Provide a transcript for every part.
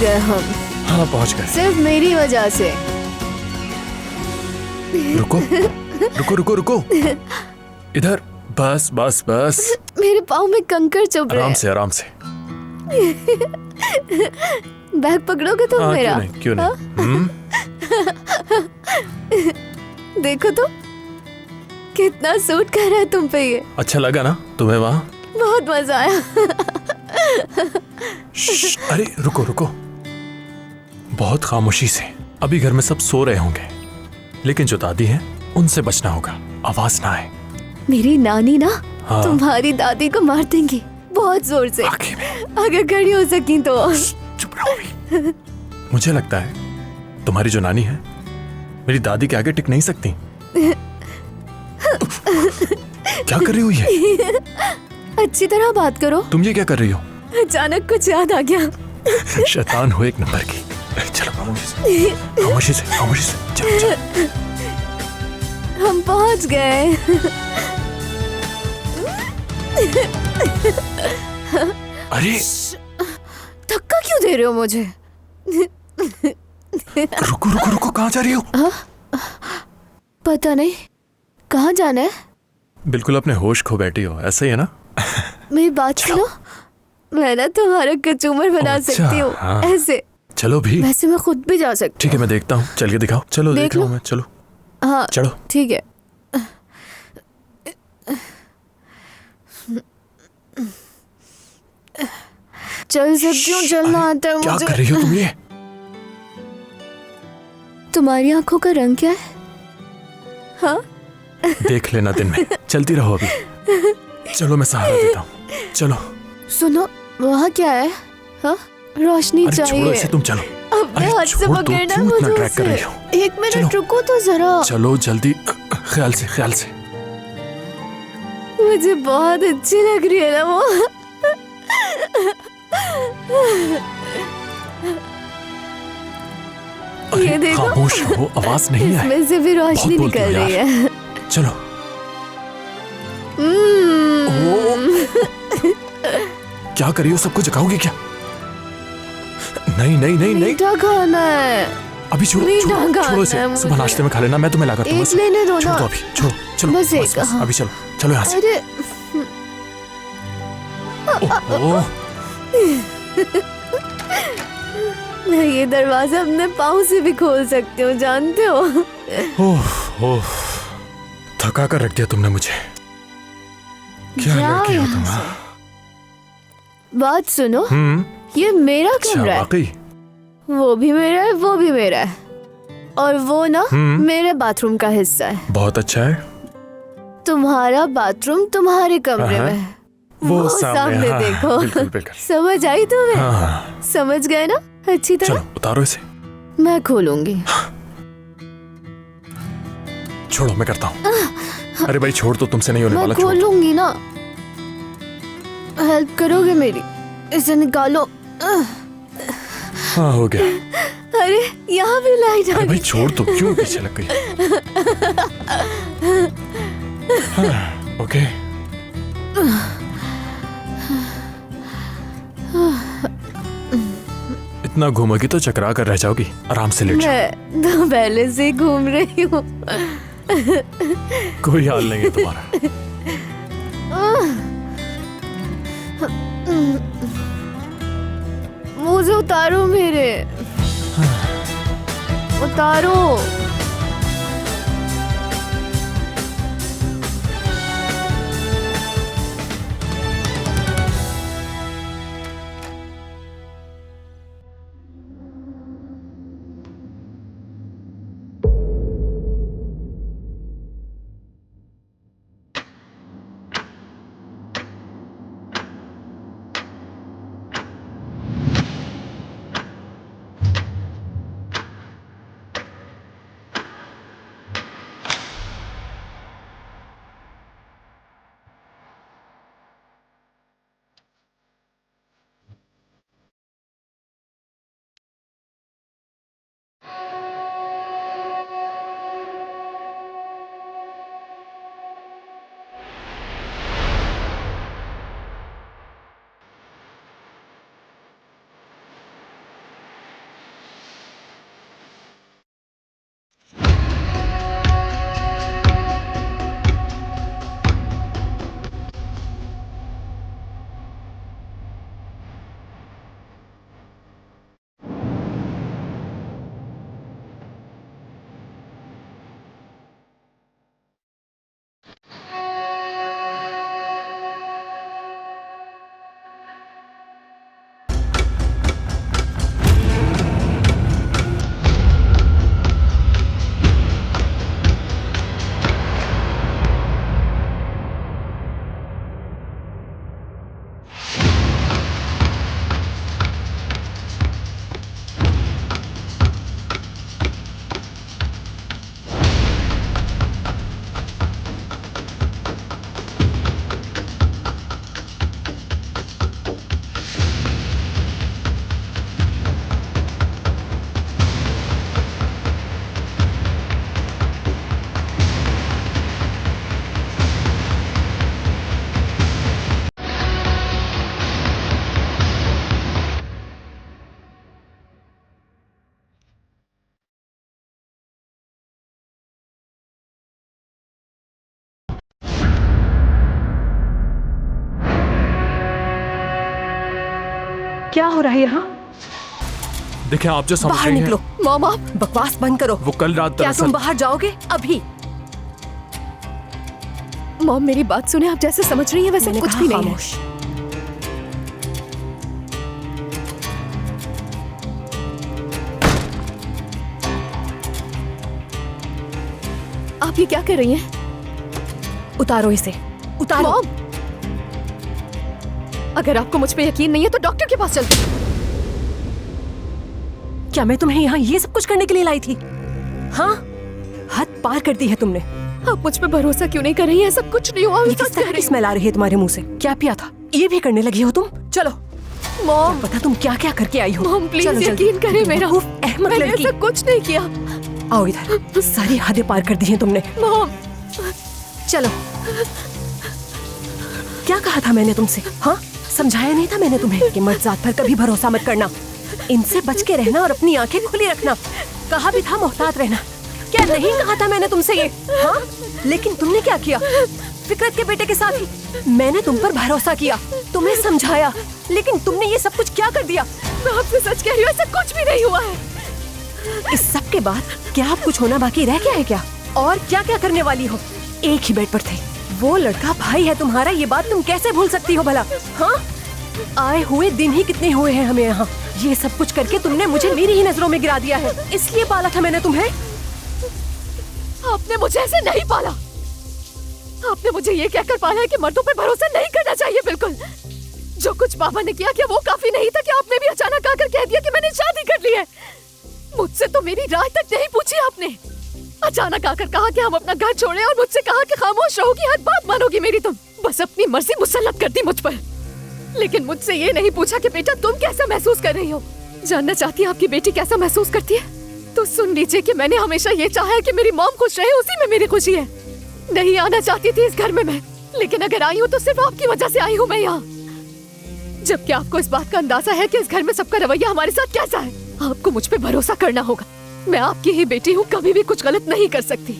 गए हम। हाँ पहुंच गए। सिर्फ मेरी वजह से। रुको रुको रुको रुको, इधर। बस बस बस। मेरे पाँव में कंकड़ चुभ रहे हैं। आराम से आराम से। बैग पकड़ोगे तुम हाँ, मेरा? क्यों नहीं। देखो तो कितना सूट कर रहा है तुम पे ये। अच्छा लगा ना तुम्हें वहाँ? बहुत मजा आया। अरे रुको रुको, बहुत खामोशी से। अभी घर में सब सो रहे होंगे, लेकिन जो दादी हैं उनसे बचना होगा, आवाज ना आए। मेरी नानी ना हाँ। तुम्हारी दादी को मार देंगी बहुत जोर से, अगर खड़ी हो सकी तो। चुप रहो भी। मुझे लगता है तुम्हारी जो नानी है मेरी दादी के आगे टिक नहीं सकती। क्या कर रही हो ये? अच्छी तरह बात करो। तुम ये क्या कर रही हो? अचानक कुछ याद आ गया। शैतान हो एक नंबर की। चलो खामोशी से, खामोशी से, खामोशी से। चलो चलो। हम पहुंच गए। अरे धक्का क्यों दे रहे हो मुझे? रुको रुको रुको, कहाँ जा रही हो? पता नहीं कहाँ जाना है। बिल्कुल अपने होश खो बैठी हो, ऐसा ही है ना? मेरी बात सुनो, मैं ना तुम्हारा कचूमर बना सकती हूँ। हाँ। ऐसे चलो भी। वैसे मैं खुद भी जा सकती ठीक है, मैं देखता हूँ। चल के दिखाओ। चलो देख रहा हूँ मैं। चलो हूँ। हाँ चलो। ठीक है। चल सकती हूँ, चलना आता है क्या मुझे। कर रही हो तुम ये? तुम्हारी आंखों का रंग क्या है? हाँ देख लेना दिन में। चलती रहो अभी। चलो मैं सहारा देता हूँ। चलो। सुनो, वहाँ क्या है? हाँ रोशनी अरे छोड़ो चाहिए। इसे, तुम चलो। अपने अरे हाथ से छोड़ दो, पकड़ना क्यों इतना मुझे ट्रैक कर उससे। रही हो? एक मिनट चलो। रुको तो जरा। चलो जल्दी, ख्याल से ख्याल से। मुझे बहुत अच्छी लग रही है ना वो। ये अरे देखो, खामोश रहो, आवाज नहीं आए। इसमें से भी रोशनी बहुत बोलती निकल हो रही यार। है। चलो। क्या कर रही हो? सबको जगाओगे क्या? नहीं नहीं नहीं नहीं, मीठा खाना है। अभी छोड़ो मीठा छोड़ो खाना छोड़ो है इसे। मुझे। सुबह नाश्ते में खा लेना, मैं तुम्हें ला कर दूंगा। एक लेने दो छोड़ ना। दो अभी, छोड़ो। चलो बस एक, हाँ। अभी चलो चलो यहाँ से। अरे ओह, मैं ये दरवाजा अपने पाँव से भी खोल सकती हूँ, जानते हो? ओह ओह, थका कर रख दिया तुमने मुझे। क्या जाओ लड़की हो यहाँ तुम? से। बात सुनो, हम्म। ये मेरा अच्छा कमरा है। वाकई? वो भी मेरा है, वो भी मेरा है, और वो ना मेरे बाथरूम का हिस्सा है। बहुत अच्छा है। तुम्हारा बाथरूम तुम्हारे कमरे हाँ, में है। वो सामने, हाँ, देखो। बिल्कुल बिल्कुल। समझ आई तुम्हें? हाँ, समझ गए ना अच्छी तरह? चलो उतारो इसे। मैं खोलूंगी। छोड़ो, मैं करता हूँ। अरे भाई छोड़, तो तुमसे नहीं होने मैं वाला। छोड़। खोलूंगी ना, हेल्प करोगे मेरी? इसे निकालो। हाँ हो गया। अरे यहाँ भी लाइट आ अरे भाई गई। छोड़, तो क्यों पीछे लग गई? हाँ, ओके। इतना घूमोगी तो चकरा कर रह जाओगी। आराम से लेट जाओ। मैं तो पहले से ही घूम रही हूँ। कोई हाल नहीं है तुम्हारा। मुझे उतारो मेरे, उतारो। क्या हो रहा है यहाँ? देखिए आप जो समझ बाहर रही हैं, निकलो। मॉम आप बकवास बंद करो। वो कल रात क्या दरअसल तुम बाहर जाओगे अभी? मॉम मेरी बात सुने, आप जैसे समझ रही हैं वैसे मैंने कुछ कहा भी नहीं है। खामोश। आप ये क्या कर रही हैं? उतारो इसे, उतारो। मॉम अगर आपको मुझ पे यकीन नहीं है तो डॉक्टर के पास चलते। क्या मैं तुम्हें यहाँ ये सब कुछ करने के लिए लाई थी? हाँ, हद पार कर दी है तुमने। आप मुझ पे भरोसा क्यों नहीं कर रही हैं? ऐसा कुछ नहीं हुआ। ये किस तरह की स्मेल आ रही है तुम्हारे मुंह से? क्या पिया था? ये भी करने लगी हो तुम? चलो मॉम पता तुम क्या क्या करके आई हो। मॉम प्लीज चलो जल्दी। यकीन करें मेरा। अहमद मैंने लड़की। ऐसा कुछ नहीं किया। आओ इधर, सारी हदें पार कर दी हैं तुमने। मॉम चलो। क्या कहा था मैंने तुमसे? हाँ, समझाया नहीं था मैंने तुम्हें कि मर्द जात पर कभी भरोसा मत करना, इनसे बच के रहना और अपनी आंखें खुली रखना। कहा भी था मोहतात रहना। क्या नहीं कहा था मैंने तुमसे ये? हाँ, लेकिन तुमने क्या किया? फिकरत के बेटे के साथ ही मैंने तुम पर भरोसा किया, तुम्हें समझाया, लेकिन तुमने ये सब कुछ क्या कर दिया? मैं आपसे सच कह रही हूँ, ऐसा कुछ भी नहीं हुआ है। इस सब के बाद क्या अब कुछ होना बाकी रह गया है क्या? और क्या क्या करने वाली हो? एक ही बेड पर थे, वो लड़का भाई है तुम्हारा, ये बात तुम कैसे भूल सकती हो भला? हाँ, आए हुए दिन ही कितने हुए हैं हमें यहाँ। ये सब कुछ करके तुमने मुझे मेरी ही नजरों में गिरा दिया है, इसलिए पाला था मैंने तुम्हें। आपने मुझे ऐसे नहीं पाला। आपने मुझे ये कहकर पाला है कि मर्दों पर भरोसा नहीं करना चाहिए। बिल्कुल जो कुछ बाबा ने किया, क्या वो काफी नहीं था कि आपने भी अचानक आकर कह दिया कि मैंने शादी कर ली है? मुझसे तो मेरी राय तक नहीं पूछी आपने। अचानक आकर कहा कि हम अपना घर छोड़े और मुझसे कहा कि खामोश रहोगी, हर बात मानोगी मेरी तुम। बस अपनी मर्जी मुसल्लत कर दी मुझ पर, लेकिन मुझसे ये नहीं पूछा कि बेटा तुम कैसा महसूस कर रही हो। जानना चाहती है आपकी बेटी कैसा महसूस करती है? तो सुन लीजिए कि मैंने हमेशा ये चाहा है कि मेरी मॉम खुश रहे, उसी में मेरी खुशी है। नहीं आना चाहती थी इस घर में मैं, लेकिन अगर आई हूँ तो सिर्फ आपकी वजह से आई हूँ मैं यहाँ। जबकि आपको इस बात का अंदाजा है कि इस घर में सबका रवैया हमारे साथ कैसा है। आपको मुझ पे भरोसा करना होगा। मैं आपकी ही बेटी हूँ, कभी भी कुछ गलत नहीं कर सकती।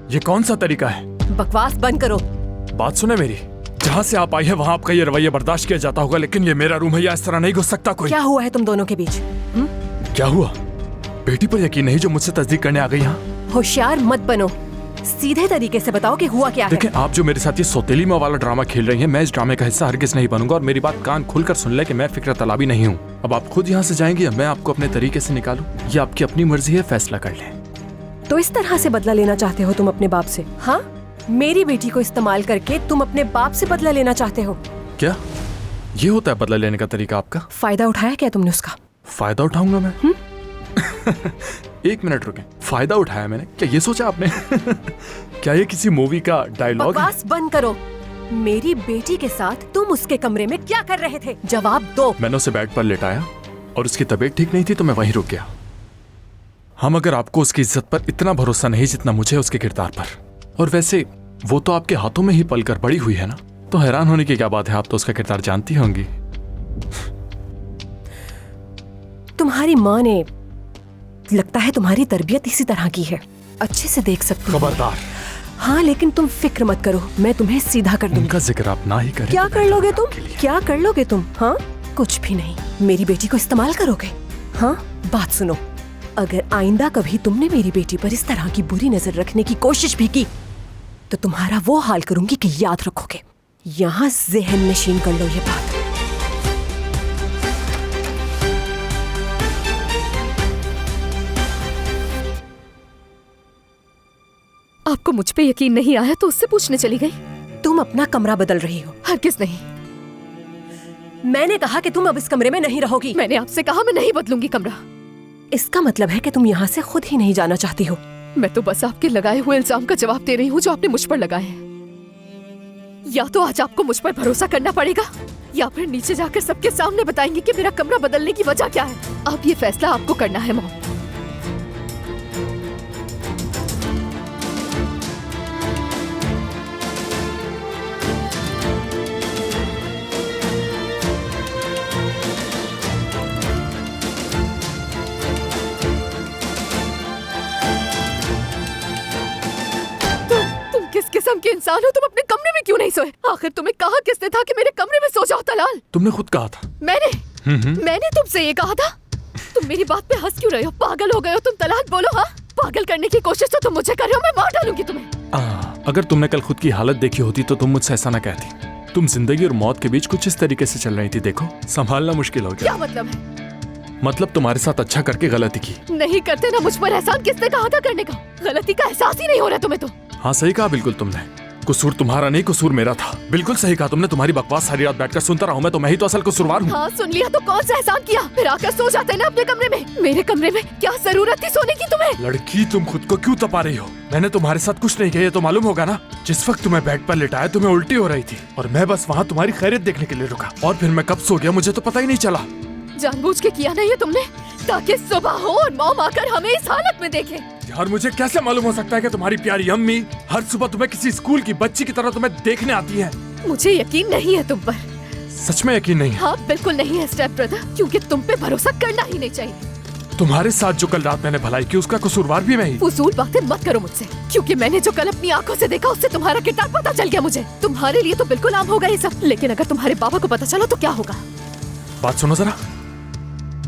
ये कौन सा तरीका है? बकवास बंद करो। बात सुने मेरी, जहाँ से आप आई है वहाँ आपका ये रवैया बर्दाश्त किया जाता होगा, लेकिन ये मेरा रूम है, या इस तरह नहीं घुस सकता कोई। क्या हुआ है तुम दोनों के बीच? क्या हुआ? बेटी पर यकीन नहीं जो मुझसे तस्दीक करने आ गई यहाँ। होशियार मत बनो, सीधे तरीके से बताओ कि हुआ क्या है। देखें, आप जो मेरे साथ ये सौतेली माँ वाला ड्रामा खेल रही हैं, मैं इस ड्रामे का हिस्सा हरगिज नहीं बनूंगा। और मेरी बात कान खुलकर सुन ले कि मैं फिक्र तलाबी नहीं हूँ। अब आप खुद यहाँ से जाएंगी या मैं आपको अपने तरीके से निकालूं, ये आपकी अपनी मर्जी है, फैसला कर लें। तो इस तरह से बदला लेना चाहते हो तुम अपने बाप से? हाँ, मेरी बेटी को इस्तेमाल करके तुम अपने बाप से बदला लेना चाहते हो? क्या ये होता है बदला लेने का तरीका आपका? फायदा उठाया क्या तुमने उसका? फायदा उठाऊंगा मैं? एक मिनट रुके, फायदा उठाया मैंने? क्या ये सोचा आपने? क्या ये किसी मूवी का डायलॉग है? बकवास बंद करो। मेरी बेटी के साथ तुम उसके कमरे में क्या कर रहे थे? जवाब दो। मैंने उसे बेड पर लेटाया और उसकी तबीयत ठीक नहीं थी तो मैं वहीं रुक गया। हम अगर आपको उसकी इज्जत पर इतना भरोसा नहीं जितना मुझे उसके किरदार पर, और वैसे वो तो आपके हाथों में ही पलकर बड़ी हुई है ना, तो हैरान होने की क्या बात है, आप तो उसका किरदार जानती होंगी। तुम्हारी माँ ने, लगता है तुम्हारी तरबियत इसी तरह की है, अच्छे से देख सकती हूँ। खबरदार। हाँ, लेकिन तुम फिक्र मत करो, मैं तुम्हें सीधा कर दूंगी। उनका जिक्र आप ना ही करें। क्या तो कर लोगे तुम? के लिए। क्या कर लोगे तुम? हाँ, कुछ भी नहीं। मेरी बेटी को इस्तेमाल करोगे? हाँ, बात सुनो, अगर आइंदा कभी तुमने मेरी बेटी पर इस तरह की बुरी नजर रखने की कोशिश भी की तो तुम्हारा वो हाल करूंगी कि याद रखोगे। यहाँ ज़हन नशीन कर लो ये बात। आपको मुझ पे यकीन नहीं आया तो उससे पूछने चली गई? तुम अपना कमरा बदल रही हो। हरगिज नहीं। मैंने कहा कि तुम अब इस कमरे में नहीं रहोगी। मैंने आपसे कहा मैं नहीं बदलूंगी कमरा। इसका मतलब है कि तुम यहाँ से खुद ही नहीं जाना चाहती हो। मैं तो बस आपके लगाए हुए इल्जाम का जवाब दे रही हूँ जो आपने मुझ पर लगाए हैं। या तो आज आपको मुझ पर भरोसा करना पड़ेगा या फिर नीचे जाकर सबके सामने बताएंगे कि मेरा कमरा बदलने की वजह क्या है। अब ये फैसला आपको करना है मॉम। इंसान हो तुम अपने कमरे में क्यों नहीं सोए? आखिर तुम्हें कहा किसने था कि मेरे कमरे में सो जाओ तलाल? तुमने खुद कहा था। मैंने तुमसे ये कहा था। तुम मेरी बात पे हंस क्यों रहे हो? पागल हो गए हो तुम तलाल? बोलो हाँ, पागल करने की कोशिश तो तुम मुझे कर रहे हो। मैं मार डालूंगी तुम्हें। अगर तुमने कल खुद की हालत देखी होती तो तुम मुझसे ऐसा ना कहती। तुम जिंदगी और मौत के बीच कुछ इस तरीके से चल रही थी। देखो, संभालना मुश्किल हो गया। क्या मतलब है? मतलब तुम्हारे साथ अच्छा करके गलती की। नहीं करते ना मुझ पर एहसान। किसने कहा था करने का? गलती का एहसास ही नहीं हो रहा तुम्हें तो। हाँ सही कहा बिल्कुल तुमने। कसूर तुम्हारा नहीं, कसूर मेरा था। बिल्कुल सही कहा तुमने। तुम्हारी बकवास सारी रात बैठकर सुनता रहा हूँ मैं, तो मैं ही तो असल कसूरवार हूँ। हाँ सुन लिया तो कौन सा एहसान किया? फिर आकर सो जाते ना अपने कमरे में। मेरे कमरे में क्या जरूरत थी सोने की तुम्हें? लड़की, तुम खुद को क्यों तपा रही हो? मैंने तुम्हारे साथ कुछ नहीं किया, ये तो मालूम होगा ना। जिस वक्त तुम्हें बेड पर लिटाया तुम्हें उल्टी हो रही थी और मैं बस वहाँ तुम्हारी खैरियत देखने के लिए रुका, और फिर मैं कब सो गया मुझे तो पता ही नहीं चला। जानबूझ के किया ना ये तुमने, ताकि सुबह हो और मॉम आकर हमें इस हालत में देखे। यार मुझे कैसे मालूम हो सकता है कि तुम्हारी प्यारी अम्मी हर सुबह तुम्हें किसी स्कूल की बच्ची की तरह तुम्हें देखने आती है? मुझे यकीन नहीं है तुम पर। सच में यकीन नहीं है? हाँ बिल्कुल नहीं है स्टेप ब्रदर, क्योंकि तुम पे भरोसा करना ही नहीं चाहिए। तुम्हारे साथ जो कल रात मैंने भलाई की उसका कसूरवार भी मैं ही। फजूल बातें मत करो मुझसे, क्योंकि मैंने जो कल अपनी आंखों से देखा उससे तुम्हारा किरदार पता चल गया मुझे। तुम्हारे लिए तो बिल्कुल आम होगा ये सब, लेकिन अगर तुम्हारे पापा को पता चला तो क्या होगा? बात सुनो जरा,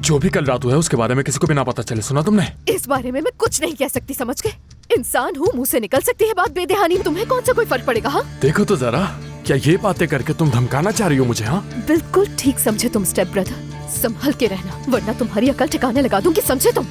जो भी कल रात हुआ है उसके बारे में किसी को भी ना पता चले, सुना तुमने? इस बारे में मैं कुछ नहीं कह सकती, समझ गए? इंसान हूँ, मुंह से निकल सकती है बात बेदहानी, तुम्हें कौन सा कोई फर्क पड़ेगा? हाँ देखो तो जरा, क्या ये बातें करके तुम धमकाना चाह रही हो मुझे? हाँ बिल्कुल ठीक समझे तुम स्टेप ब्रदर, संभल के रहना वरना तुम्हारी अकल ठिकाने लगा दूंगी, समझे तुम?